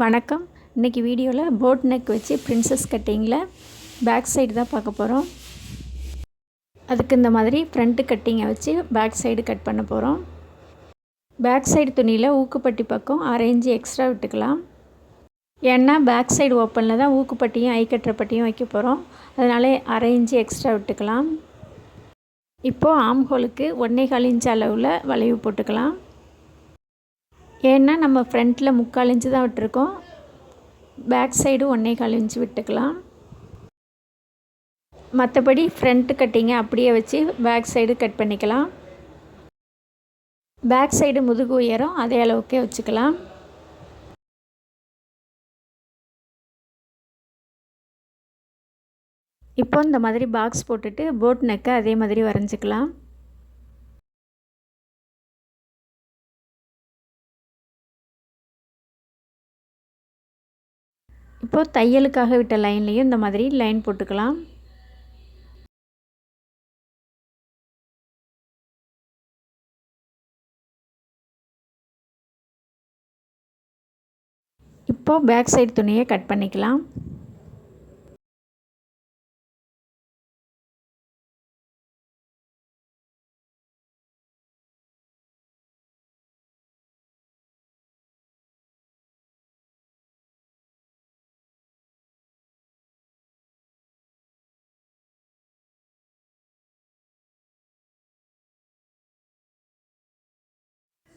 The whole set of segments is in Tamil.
வணக்கம். இன்றைக்கி வீடியோவில் போட் நெக் வச்சு பிரின்சஸ் கட்டிங்கில் பேக் சைடு தான் பார்க்க போகிறோம். அதுக்கு இந்த மாதிரி ஃப்ரண்ட்டு கட்டிங்கை வச்சு பேக் சைடு கட் பண்ண போகிறோம். பேக் சைடு துணியில் ஊக்குப்பட்டி பக்கம் 1/2 இன்ச்சு எக்ஸ்ட்ரா விட்டுக்கலாம். ஏன்னா பேக் சைடு ஓப்பனில் தான் ஊக்குப்பட்டியும் கட்டுற பட்டியும் வைக்க போகிறோம். அதனால 1/2 இன்ச்சு எக்ஸ்ட்ரா விட்டுக்கலாம். இப்போது ஆம் ஹோலுக்கு 1.25 இன்ச் அளவில் வளைவு போட்டுக்கலாம். ஏன்னா நம்ம ஃப்ரண்ட்டில் 3/4 இன்ச்சு தான் விட்டுருக்கோம். பேக் சைடு 1.25 இன்ச்சு விட்டுக்கலாம். மற்றபடி ஃப்ரண்ட்டு கட்டிங்கை அப்படியே வச்சு பேக் சைடு கட் பண்ணிக்கலாம். பேக் சைடு முதுகு உயரம் அதே அளவுக்கே வச்சுக்கலாம். இப்போ இந்த மாதிரி பாக்ஸ் போட்டுட்டு போட் நெக்கை அதே மாதிரி வரைஞ்சிக்கலாம். இப்போது தையலுக்காக விட்ட லைன்லேயும் இந்த மாதிரி லைன் போட்டுக்கலாம். இப்போது பேக் சைடு துணியை கட் பண்ணிக்கலாம்.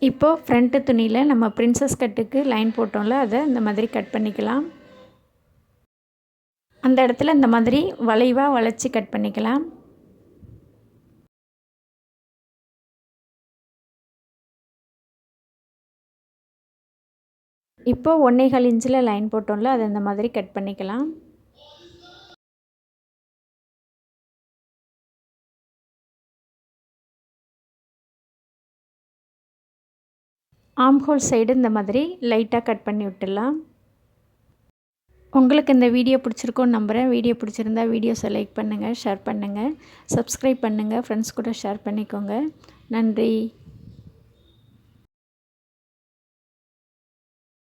இப்போது ஃப்ரண்ட்டு துணியில் நம்ம பிரின்சஸ் கட்டுக்கு லைன் போட்டோம்ல, அதை இந்த மாதிரி கட் பண்ணிக்கலாம். அந்த இடத்துல இந்த மாதிரி வளைவாக வளைச்சி கட் பண்ணிக்கலாம். இப்போது 1.25 இன்ச்சில் லைன் போட்டோம்ல, அதை இந்த மாதிரி கட் பண்ணிக்கலாம். ஆம் ஹோல் சைடு இந்த மாதிரி லைட்டாக கட் பண்ணி விட்டுடலாம். உங்களுக்கு இந்த வீடியோ பிடிச்சிருக்கோன்னு நம்புகிறேன். வீடியோ பிடிச்சிருந்தா வீடியோஸை லைக் பண்ணுங்கள், ஷேர் பண்ணுங்கள், சப்ஸ்கிரைப் பண்ணுங்கள், ஃப்ரெண்ட்ஸ் கூட ஷேர் பண்ணிக்கோங்க. நன்றி.